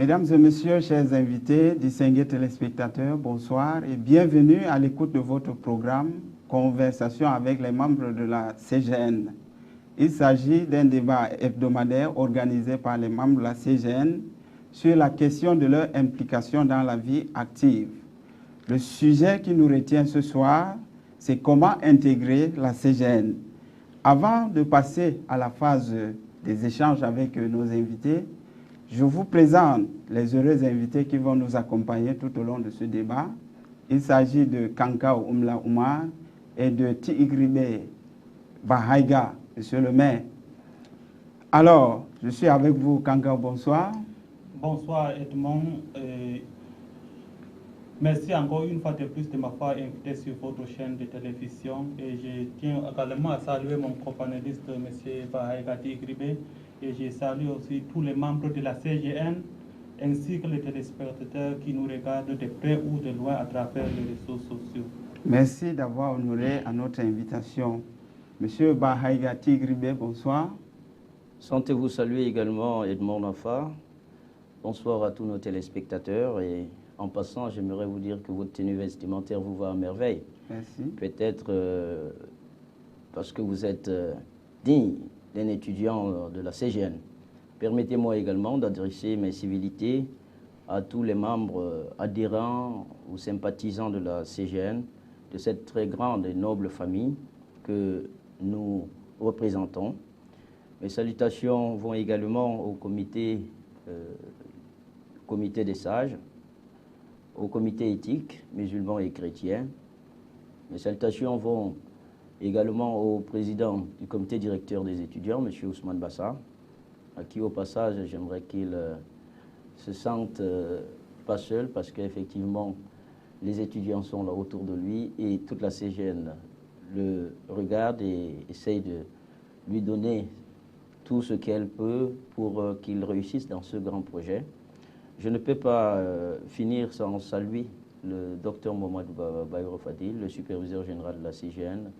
Mesdames et messieurs, chers invités, distingués téléspectateurs, bonsoir et bienvenue à l'écoute de votre programme Conversation avec les membres de la CGN. Il s'agit d'un débat hebdomadaire organisé par les membres de la CGN sur la question de leur implication dans la vie active. Le sujet qui nous retient ce soir, c'est comment intégrer la CGN. Avant de passer à la phase des échanges avec nos invités, je vous présente les heureux invités qui vont nous accompagner tout au long de ce débat. Il s'agit de Kankao Oumla Oumar et de Tigribe Bahaiga, monsieur le maire. Alors, je suis avec vous, Kankao, bonsoir. Bonsoir Edmond. Merci encore une fois de plus de m'avoir invité sur votre chaîne de télévision. Et je tiens également à saluer mon copanéliste, M. Bahaiga Tigribe. Et je salue aussi tous les membres de la CGN, ainsi que les téléspectateurs qui nous regardent de près ou de loin à travers les réseaux sociaux. Merci d'avoir honoré à notre invitation. Monsieur Bahaiga Tigribe, bonsoir. Sentez-vous saluer également Edmond Nafa. Bonsoir à tous nos téléspectateurs. Et en passant, j'aimerais vous dire que votre tenue vestimentaire vous va à merveille. Merci. Peut-être parce que vous êtes digne d'un étudiant de la CGN. Permettez-moi également d'adresser mes civilités à tous les membres adhérents ou sympathisants de la CGN, de cette très grande et noble famille que nous représentons. Mes salutations vont également au comité des sages, au comité éthique, musulmans et chrétiens. Mes salutations vont également au président du comité directeur des étudiants, M. Ousmane Bassa, à qui au passage j'aimerais qu'il se sente pas seul, parce qu'effectivement les étudiants sont là autour de lui et toute la CGN le regarde et essaye de lui donner tout ce qu'elle peut pour qu'il réussisse dans ce grand projet. Je ne peux pas finir sans saluer le docteur Mohamed Bayro Fadil, le superviseur général de la CGN,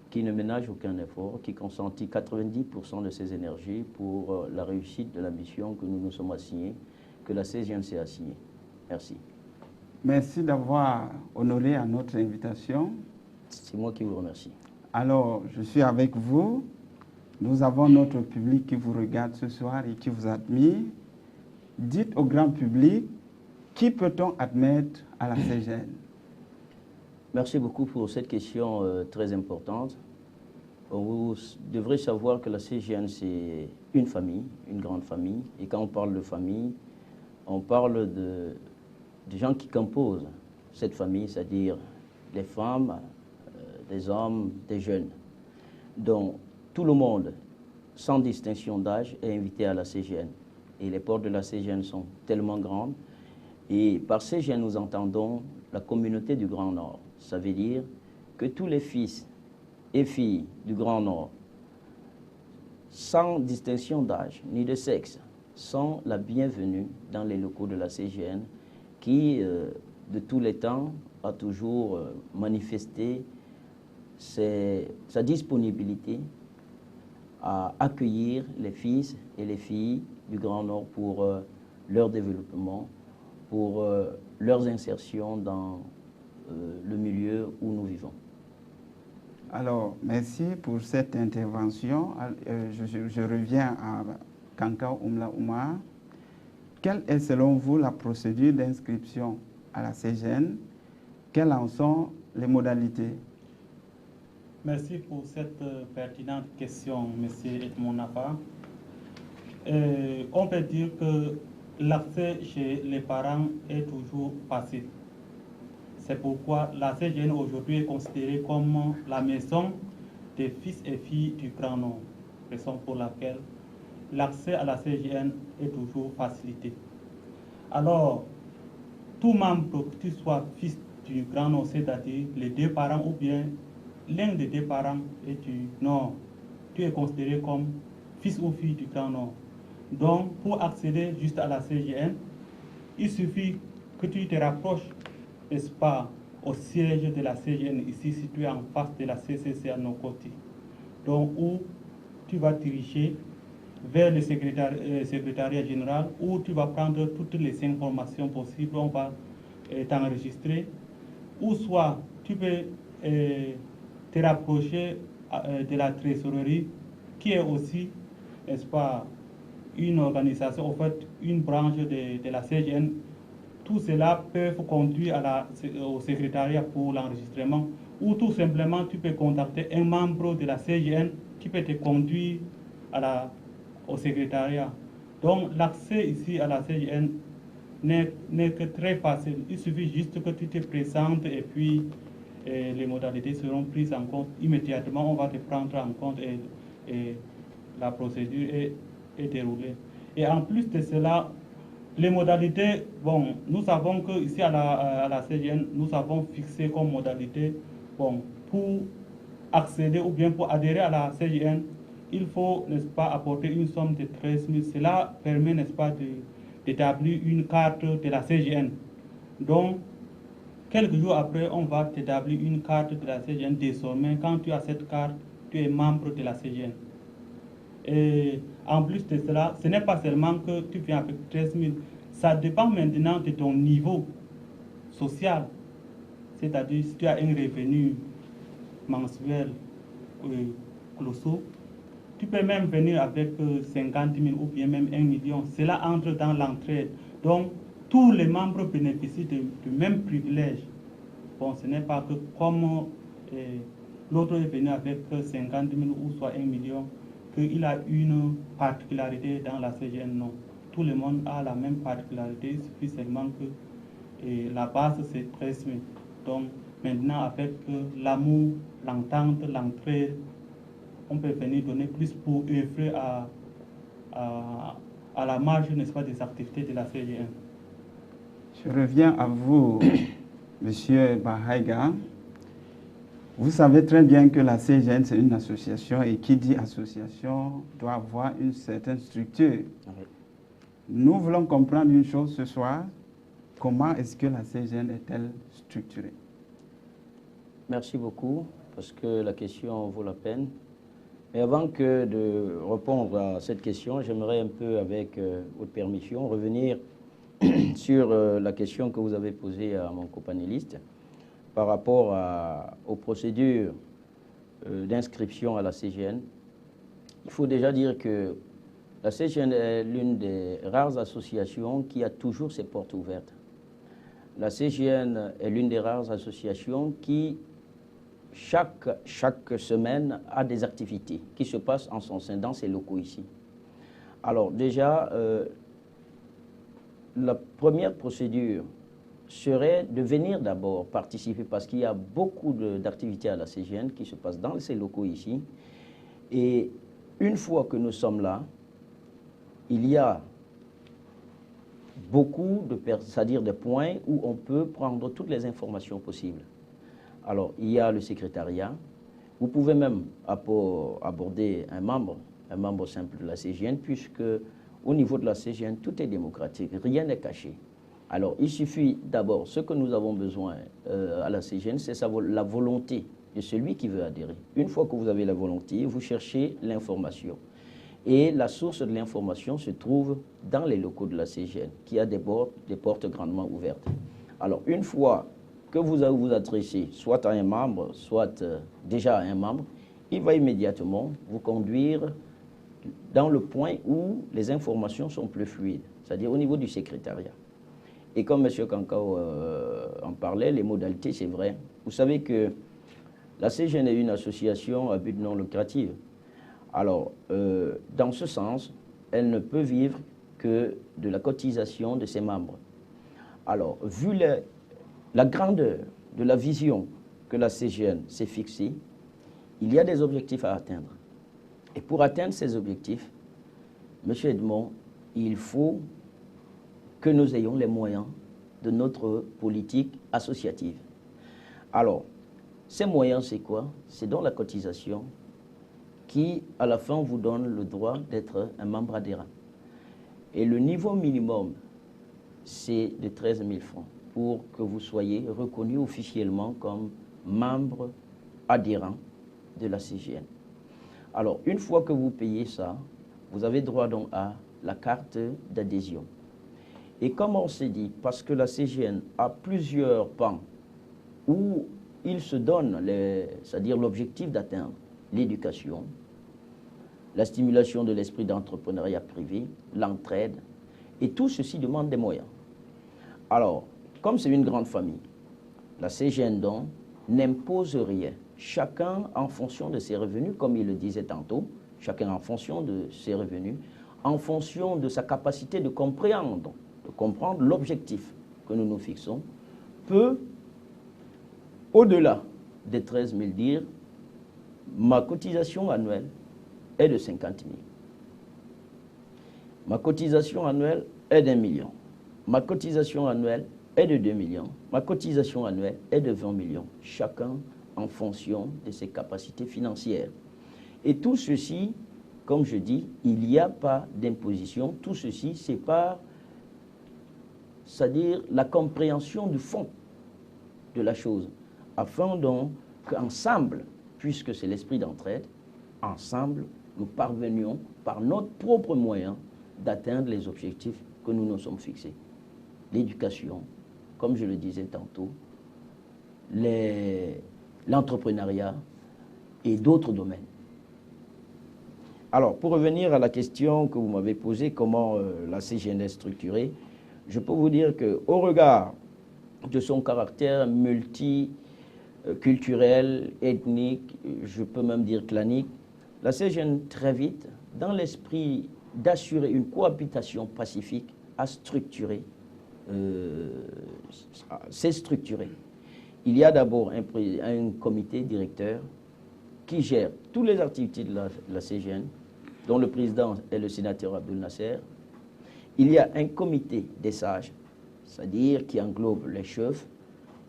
qui ne ménage aucun effort, qui consentit 90% de ses énergies pour la réussite de la mission que nous nous sommes assignés, que la CGN s'est assignée. Merci. Merci d'avoir honoré à notre invitation. C'est moi qui vous remercie. Alors, je suis avec vous. Nous avons notre public qui vous regarde ce soir et qui vous admire. Dites au grand public, qui peut-on admettre à la CGN? Merci beaucoup pour cette question très importante. Vous devrez savoir que la CGN, c'est une famille, une grande famille. Et quand on parle de famille, on parle de gens qui composent cette famille, c'est-à-dire des femmes, des hommes, des jeunes. Donc, tout le monde, sans distinction d'âge, est invité à la CGN. Et les portes de la CGN sont tellement grandes. Et par CGN, nous entendons la communauté du Grand Nord. Ça veut dire que tous les fils et filles du Grand Nord, sans distinction d'âge ni de sexe, sont la bienvenue dans les locaux de la CGN qui, de tous les temps, a toujours manifesté sa disponibilité à accueillir les fils et les filles du Grand Nord pour leur développement, pour leurs insertions dans le milieu où nous vivons. Alors, merci pour cette intervention. Je reviens à Kankao Oumla Oumar. Quelle est selon vous la procédure d'inscription à la CGN? Quelles en sont les modalités? Merci pour cette pertinente question, M. Edmond Nafa. On peut dire que l'accès chez les parents est toujours facile. C'est pourquoi la CGN aujourd'hui est considérée comme la maison des fils et filles du Grand Nord, raison pour laquelle l'accès à la CGN est toujours facilité. Alors, tout membre, que tu sois fils du Grand Nord, c'est-à-dire les deux parents ou bien l'un des deux parents est du Nord, tu es considéré comme fils ou fille du Grand Nord. Donc, pour accéder juste à la CGN, il suffit que tu te rapproches, n'est-ce pas, au siège de la CGN, ici situé en face de la CCC à nos côtés. Donc, où tu vas diriger vers le secrétariat général où tu vas prendre toutes les informations possibles, on va t'enregistrer. Ou soit tu peux te rapprocher de la trésorerie qui est aussi, n'est-ce pas, une organisation, en fait, une branche de la CGN. Tout cela peut conduire au secrétariat pour l'enregistrement, ou tout simplement tu peux contacter un membre de la CGN qui peut te conduire au secrétariat. Donc l'accès ici à la CGN n'est que très facile. Il suffit juste que tu te présentes et puis les modalités seront prises en compte. Immédiatement, on va te prendre en compte et la procédure est déroulée. Et en plus de cela, les modalités, bon, nous savons qu'ici à la CGN, nous avons fixé comme modalité, bon, pour accéder ou bien pour adhérer à la CGN, il faut, n'est-ce pas, apporter une somme de 13 000. Cela permet, n'est-ce pas, d'établir une carte de la CGN. Donc, quelques jours après, on va t'établir une carte de la CGN. Désormais, quand tu as cette carte, tu es membre de la CGN. Et en plus de cela, ce n'est pas seulement que tu viens avec 13 000. Ça dépend maintenant de ton niveau social. C'est-à-dire, si tu as un revenu mensuel colossal, tu peux même venir avec 50 000 ou bien même 1 million. Cela entre dans l'entraide. Donc, tous les membres bénéficient du même privilège. Bon, ce n'est pas que comme l'autre est venu avec 50 000 ou soit 1 million, qu'il a une particularité dans la CGN. Non. Tout le monde a la même particularité. Il suffit seulement que la base, c'est 13 000. Donc, maintenant, avec l'amour, l'entente, l'entraide, on peut venir donner plus pour œuvrer à la marge, n'est-ce pas, des activités de la CGN. Je reviens à vous, Monsieur Bahaiga. Vous savez très bien que la CGN, c'est une association et qui dit association doit avoir une certaine structure. Oui. Nous voulons comprendre une chose ce soir. Comment est-ce que la CGN est-elle structurée? Merci beaucoup, parce que la question vaut la peine. Mais avant que de répondre à cette question, j'aimerais un peu, avec votre permission, revenir sur la question que vous avez posée à mon copanéliste par rapport aux procédures d'inscription à la CGN. Il faut déjà dire que la CGN est l'une des rares associations qui a toujours ses portes ouvertes. La CGN est l'une des rares associations qui, chaque semaine, a des activités qui se passent en son sein, dans ses locaux ici. Alors déjà, la première procédure serait de venir d'abord participer, parce qu'il y a beaucoup d'activités à la CGN qui se passent dans ces locaux ici. Et une fois que nous sommes là, il y a beaucoup c'est-à-dire des points où on peut prendre toutes les informations possibles. Alors, il y a le secrétariat. Vous pouvez même aborder un membre simple de la CGN, puisque au niveau de la CGN, tout est démocratique, rien n'est caché. Alors, il suffit d'abord, ce que nous avons besoin à la CGN, c'est la volonté de celui qui veut adhérer. Une fois que vous avez la volonté, vous cherchez l'information. Et la source de l'information se trouve dans les locaux de la CGN, qui a des portes grandement ouvertes. Alors, une fois que vous vous adressez soit à un membre, soit déjà à un membre, il va immédiatement vous conduire dans le point où les informations sont plus fluides, c'est-à-dire au niveau du secrétariat. Et comme M. Kankao en parlait, les modalités, c'est vrai. Vous savez que la CGN est une association à but non lucratif. Alors, dans ce sens, elle ne peut vivre que de la cotisation de ses membres. Alors, vu la grandeur de la vision que la CGN s'est fixée, il y a des objectifs à atteindre. Et pour atteindre ces objectifs, M. Edmond, il faut que nous ayons les moyens de notre politique associative. Alors, ces moyens, c'est quoi? C'est dans la cotisation qui, à la fin, vous donne le droit d'être un membre adhérent. Et le niveau minimum, c'est de 13 000 francs pour que vous soyez reconnu officiellement comme membre adhérent de la CGN. Alors, une fois que vous payez ça, vous avez droit donc à la carte d'adhésion. Et comme on s'est dit, parce que la CGN a plusieurs pans où il se donne, c'est-à-dire l'objectif d'atteindre l'éducation, la stimulation de l'esprit d'entrepreneuriat privé, l'entraide, et tout ceci demande des moyens. Alors, comme c'est une grande famille, la CGN donc n'impose rien. Chacun en fonction de ses revenus, comme il le disait tantôt, chacun en fonction de ses revenus, en fonction de sa capacité de comprendre l'objectif que nous nous fixons, peut, au-delà des 13 000, dire ma cotisation annuelle est de 50 000. Ma cotisation annuelle est d'1 million. Ma cotisation annuelle est de 2 millions. Ma cotisation annuelle est de 20 millions. Chacun en fonction de ses capacités financières. Et tout ceci, comme je dis, il n'y a pas d'imposition. Tout ceci, c'est par, c'est-à-dire la compréhension du fond de la chose, afin donc qu'ensemble, puisque c'est l'esprit d'entraide, ensemble, nous parvenions par notre propre moyen d'atteindre les objectifs que nous nous sommes fixés. L'éducation, comme je le disais tantôt, l'entrepreneuriat et d'autres domaines. Alors, pour revenir à la question que vous m'avez posée, comment la CGN est structurée, je peux vous dire qu'au regard de son caractère multiculturel, ethnique, je peux même dire clanique, la CGN, très vite, dans l'esprit d'assurer une cohabitation pacifique, s'est structurée. Il y a d'abord un comité directeur qui gère toutes les activités de la CGN, dont le président est le sénateur Abdul Nasser. Il y a un comité des sages, c'est-à-dire qui englobe les chefs,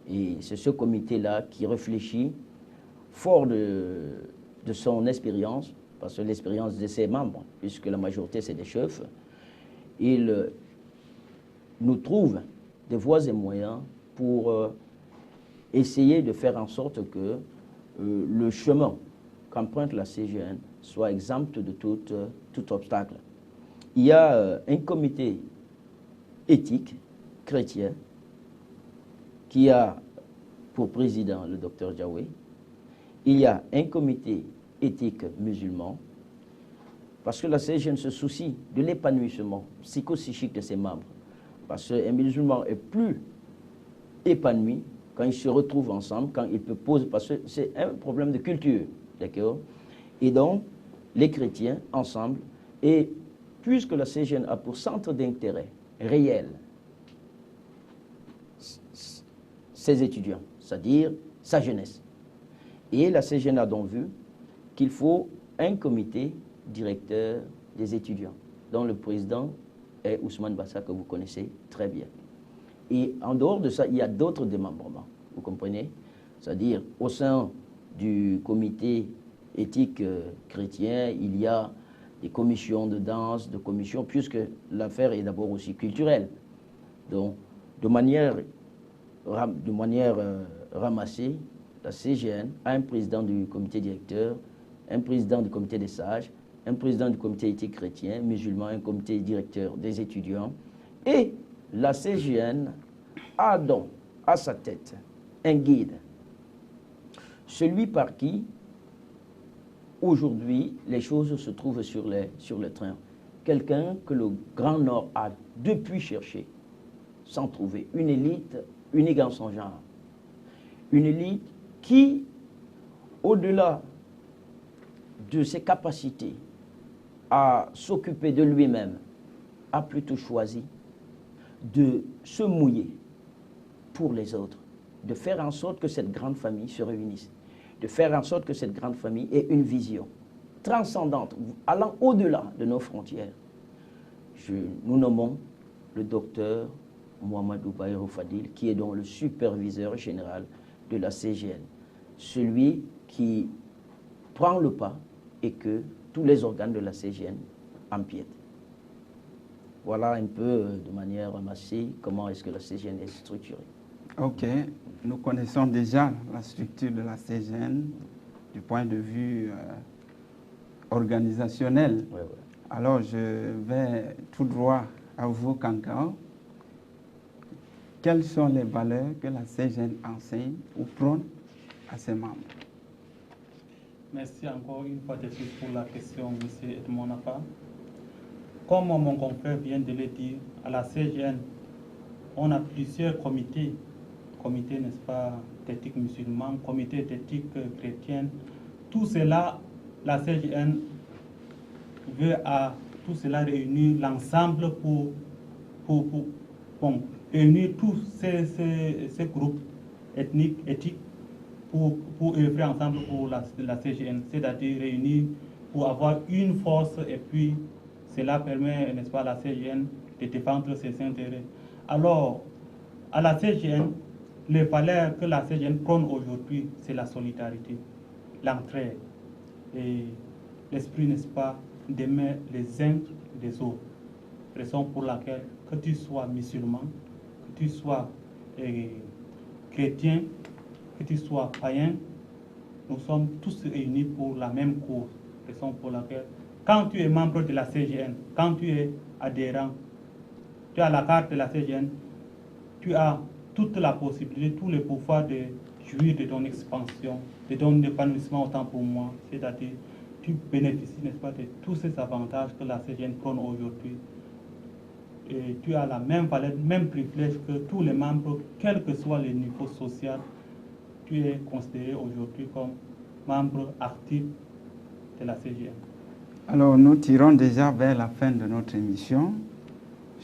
et c'est ce comité-là qui réfléchit, fort de son expérience, parce que l'expérience de ses membres, puisque la majorité c'est des chefs, il nous trouve des voies et moyens pour essayer de faire en sorte que le chemin qu'emprunte la CGN soit exempt de tout obstacle. Il y a un comité éthique chrétien qui a pour président le docteur Diawé. Il y a un comité éthique musulman, parce que la CGN se soucie de l'épanouissement psychopsychique de ses membres. Parce qu'un musulman est plus épanoui quand il se retrouve ensemble, quand il peut poser, parce que c'est un problème de culture, d'accord? Et donc, les chrétiens ensemble, et puisque la CGN a pour centre d'intérêt réel ses étudiants, c'est-à-dire sa jeunesse, et la CGN a donc vu qu'il faut un comité directeur des étudiants, dont le président est Ousmane Bassa, que vous connaissez très bien. Et en dehors de ça, il y a d'autres démembrements, vous comprenez? C'est-à-dire, au sein du comité éthique chrétien, il y a des commissions de danse, de commissions, puisque l'affaire est d'abord aussi culturelle. Donc, de manière ramassée, la CGN a un président du comité directeur, un président du comité des sages, un président du comité éthique chrétien, musulman, un comité directeur des étudiants. Et la CGN a donc à sa tête un guide, celui par qui aujourd'hui les choses se trouvent sur le train. Quelqu'un que le Grand Nord a depuis cherché, sans trouver. Une élite unique en son genre. Une élite qui, au-delà de ses capacités à s'occuper de lui-même, a plutôt choisi de se mouiller pour les autres, de faire en sorte que cette grande famille se réunisse, de faire en sorte que cette grande famille ait une vision transcendante, allant au-delà de nos frontières. Nous nommons le docteur Mohamedou Bayrou Fadil, qui est donc le superviseur général de la CGN, celui qui prend le pas et que tous les organes de la CGN empiètent. Voilà un peu de manière ramassée comment est-ce que la CGN est structurée. Ok, nous connaissons déjà la structure de la CGN du point de vue organisationnel. Ouais. Alors, je vais tout droit à vous, Kankao. Quelles sont les valeurs que la CGN enseigne ou prône à ses membres? Merci encore une fois de plus pour la question, M. Edmond Napa. Comme mon confrère vient de le dire, à la CGN, on a plusieurs comités. Comité, n'est-ce pas, d'éthique musulmane, comité d'éthique chrétienne. Tout cela, la CGN veut à tout cela réunir l'ensemble pour réunir tous ces groupes ethniques, éthiques, pour œuvrer ensemble pour la CGN, c'est-à-dire réunir pour avoir une force et puis cela permet, n'est-ce pas, à la CGN de défendre ses intérêts. Alors, à la CGN, les valeurs que la CGN prône aujourd'hui, c'est la solidarité, l'entraide et l'esprit, n'est-ce pas, d'aimer les uns des autres. Raison pour laquelle, que tu sois musulman, que tu sois chrétien, que tu sois païen, nous sommes tous réunis pour la même cause. Raison pour laquelle, quand tu es membre de la CGN, quand tu es adhérent, tu as la carte de la CGN, tu as toute la possibilité, tout le pouvoir de jouir de ton expansion, de ton épanouissement autant pour moi. C'est-à-dire, tu bénéficies, n'est-ce pas, de tous ces avantages que la CGN prône aujourd'hui. Et tu as la même valeur, même privilège que tous les membres, quel que soit le niveau social. Tu es considéré aujourd'hui comme membre actif de la CGN. Alors, nous tirons déjà vers la fin de notre émission.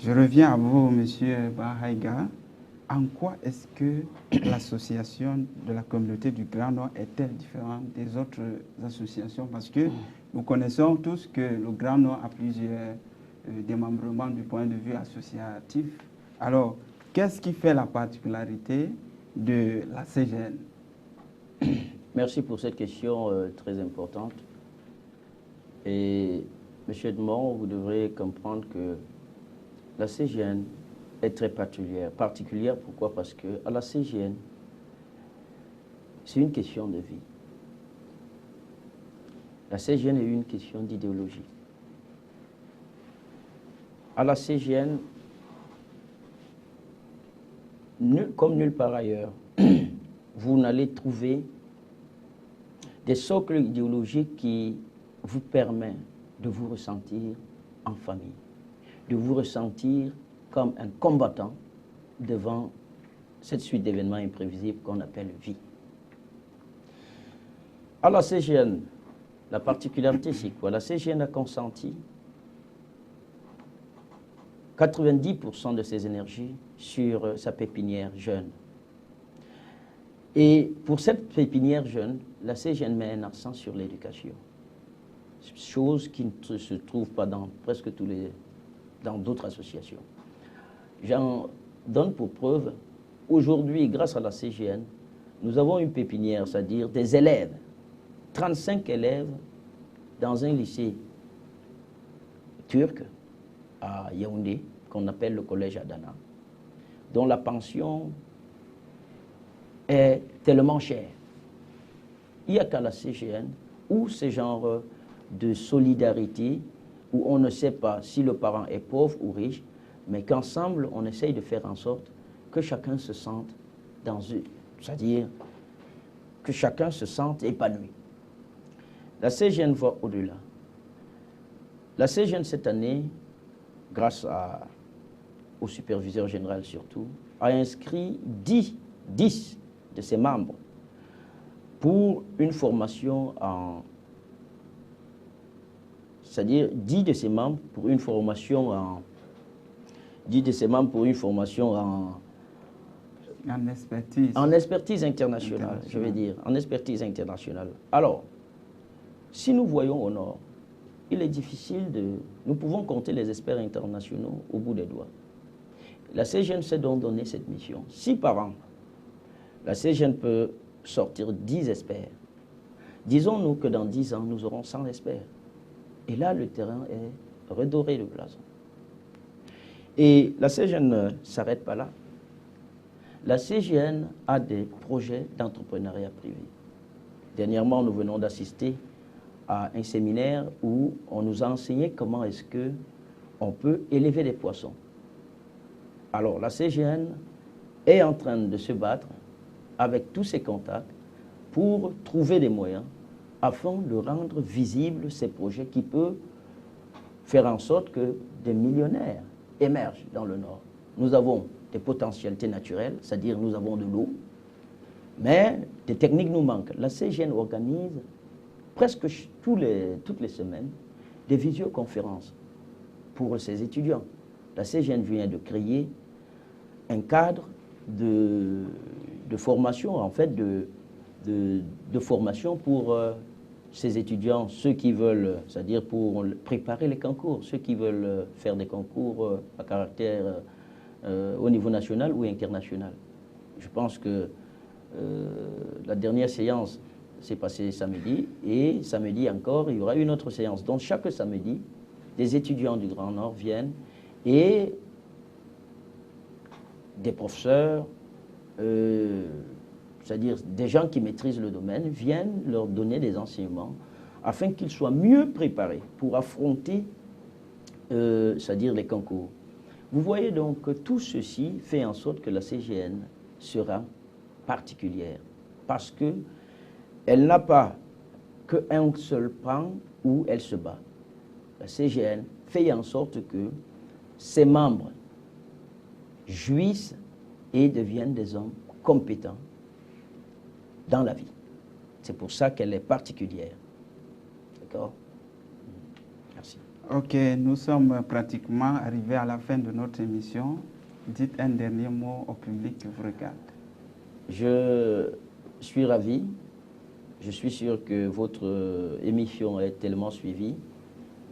Je reviens à vous, M. Bahaïga. En quoi est-ce que l'association de la communauté du Grand Nord est-elle différente des autres associations? Parce que nous connaissons tous que le Grand Nord a plusieurs démembrements du point de vue associatif. Alors, qu'est-ce qui fait la particularité de la CGN? Merci pour cette question très importante. Et M. Edmond, vous devrez comprendre que la CGN est très particulière. Particulière, pourquoi? Parce qu'à la CGN, c'est une question de vie. La CGN est une question d'idéologie. À la CGN, comme nulle part ailleurs, vous n'allez trouver des socles idéologiques qui vous permettent de vous ressentir en famille, de vous ressentir comme un combattant devant cette suite d'événements imprévisibles qu'on appelle vie. À la CGN, la particularité, c'est quoi? La CGN a consenti 90% de ses énergies sur sa pépinière jeune. Et pour cette pépinière jeune, la CGN met un accent sur l'éducation. Chose qui ne se trouve pas dans presque dans d'autres associations. J'en donne pour preuve, aujourd'hui, grâce à la CGN, nous avons une pépinière, c'est-à-dire des élèves, 35 élèves dans un lycée turc à Yaoundé, qu'on appelle le collège Adana, dont la pension est tellement chère. Il n'y a qu'à la CGN où ce genre de solidarité, où on ne sait pas si le parent est pauvre ou riche, mais qu'ensemble, on essaye de faire en sorte que chacun se sente c'est-à-dire que chacun se sente épanoui. La CGN va au-delà. La CGN, cette année, grâce au superviseur général surtout, a inscrit 10 de ses membres pour une formation c'est-à-dire 10 de ses membres pour une formation en expertise. En expertise internationale, je vais dire, en expertise internationale. Alors, si nous voyons au nord, il est difficile nous pouvons compter les experts internationaux au bout des doigts. La CGN s'est donc donné cette mission. Si par an, la CGN peut sortir 10 experts, disons-nous que dans 10 ans, nous aurons 100 experts. Et là, le terrain est redoré de blason. Et la CGN ne s'arrête pas là. La CGN a des projets d'entrepreneuriat privé. Dernièrement, nous venons d'assister à un séminaire où on nous a enseigné comment est-ce qu'on peut élever des poissons. Alors, la CGN est en train de se battre avec tous ses contacts pour trouver des moyens afin de rendre visibles ces projets qui peuvent faire en sorte que des millionnaires émergent dans le Nord. Nous avons des potentialités naturelles, c'est-à-dire nous avons de l'eau, mais des techniques nous manquent. La CGN organise presque toutes les semaines des visioconférences pour ses étudiants. La CGN vient de créer un cadre de formation, en fait, de formation pour ces étudiants, ceux qui veulent, c'est-à-dire pour préparer les concours, ceux qui veulent faire des concours à caractère au niveau national ou international. Je pense que la dernière séance s'est passée samedi, et samedi encore, il y aura une autre séance. Donc chaque samedi, des étudiants du Grand Nord viennent et des professeurs, c'est-à-dire des gens qui maîtrisent le domaine, viennent leur donner des enseignements afin qu'ils soient mieux préparés pour affronter, c'est-à-dire les concours. Vous voyez donc que tout ceci fait en sorte que la CGN sera particulière parce qu'elle n'a pas qu'un seul pan où elle se bat. La CGN fait en sorte que ses membres jouissent et deviennent des hommes compétents dans la vie. C'est pour ça qu'elle est particulière. D'accord? Merci. Ok, nous sommes pratiquement arrivés à la fin de notre émission. Dites un dernier mot au public qui vous regarde. Je suis ravi. Je suis sûr que votre émission est tellement suivie.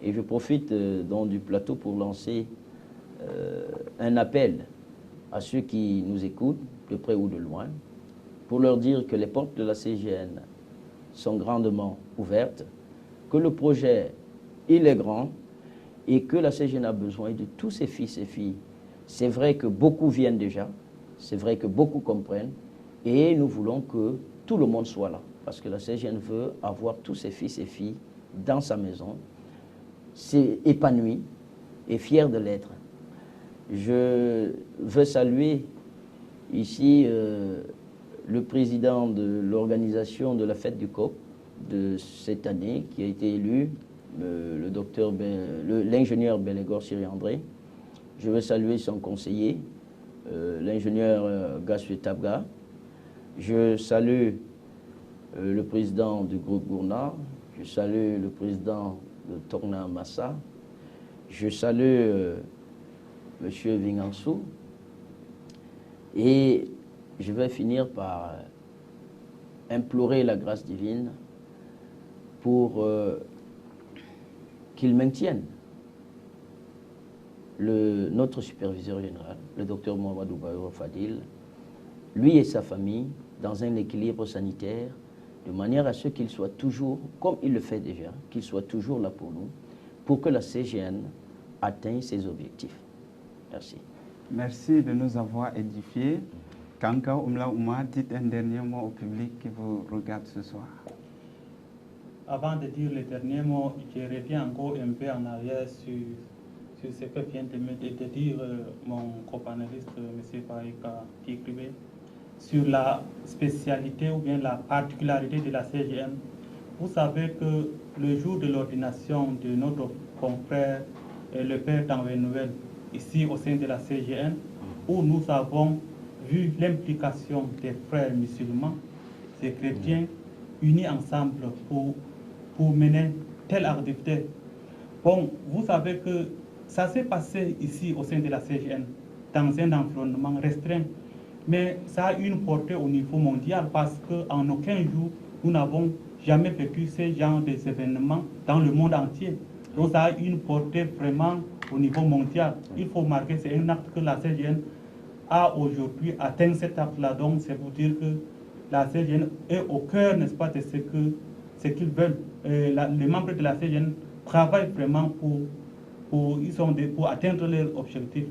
Et je profite donc du plateau pour lancer un appel à ceux qui nous écoutent, de près ou de loin, pour leur dire que les portes de la CGN sont grandement ouvertes, que le projet, il est grand, et que la CGN a besoin de tous ses fils et filles. C'est vrai que beaucoup viennent déjà, c'est vrai que beaucoup comprennent, et nous voulons que tout le monde soit là, parce que la CGN veut avoir tous ses fils et filles dans sa maison, c'est épanoui et fier de l'être. Je veux saluer ici le président de l'organisation de la fête du coq de cette année, qui a été élu, l'ingénieur Belégor Siri-André. Je veux saluer son conseiller, l'ingénieur Gassoué Tabga. Je salue le président du groupe Gournard. Je salue le président de Torna Massa. Je salue M. Vingansou. Et je vais finir par implorer la grâce divine pour qu'il maintienne notre superviseur général, le docteur Mohamedou Bayo Fadil, lui et sa famille, dans un équilibre sanitaire, de manière à ce qu'il soit toujours, comme il le fait déjà, qu'il soit toujours là pour nous, pour que la CGN atteigne ses objectifs. Merci. Merci de nous avoir édifiés. Kanka Oumla Ouma, dites un dernier mot au public qui vous regarde ce soir. Avant de dire le dernier mot, je reviens encore un peu en arrière sur ce que vient de dire mon copanéliste, M. Païka, qui écrivait sur la spécialité ou bien la particularité de la CGN. Vous savez que le jour de l'ordination de notre confrère, le père Tanoué-Noël, ici au sein de la CGN, où nous avons vu l'implication des frères musulmans, des chrétiens, unis ensemble pour mener telle activité. Bon, vous savez que ça s'est passé ici au sein de la CGN, dans un environnement restreint, mais ça a une portée au niveau mondial parce qu'en aucun jour, nous n'avons jamais vécu ce genre d'événements dans le monde entier. Donc ça a une portée vraiment au niveau mondial. Il faut marquer, c'est un acte que la CGN a aujourd'hui atteint cet acte-là. Donc c'est pour dire que la CGN est au cœur, n'est-ce pas, de ce qu'ils veulent. Les membres de la CGN travaillent vraiment pour atteindre leurs objectifs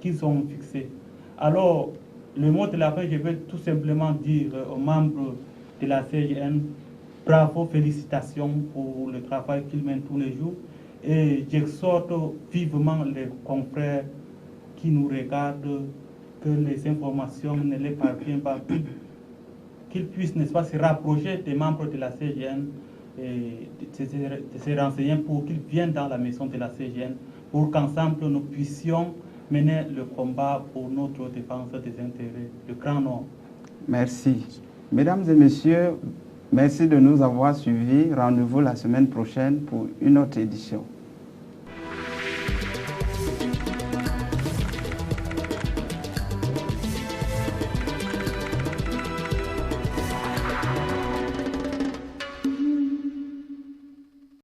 qu'ils ont fixés. Alors, le mot de la fin, je vais tout simplement dire aux membres de la CGN Bravo, félicitations pour le travail qu'ils mènent tous les jours. Et j'exhorte vivement les confrères qui nous regardent que les informations ne les parviennent pas, qu'ils puissent, n'est-ce pas, se rapprocher des membres de la CGN et de se renseigner pour qu'ils viennent dans la maison de la CGN pour qu'ensemble nous puissions mener le combat pour notre défense des intérêts du Grand Nord. Merci. Mesdames et messieurs, merci de nous avoir suivis. Rendez-vous la semaine prochaine pour une autre édition.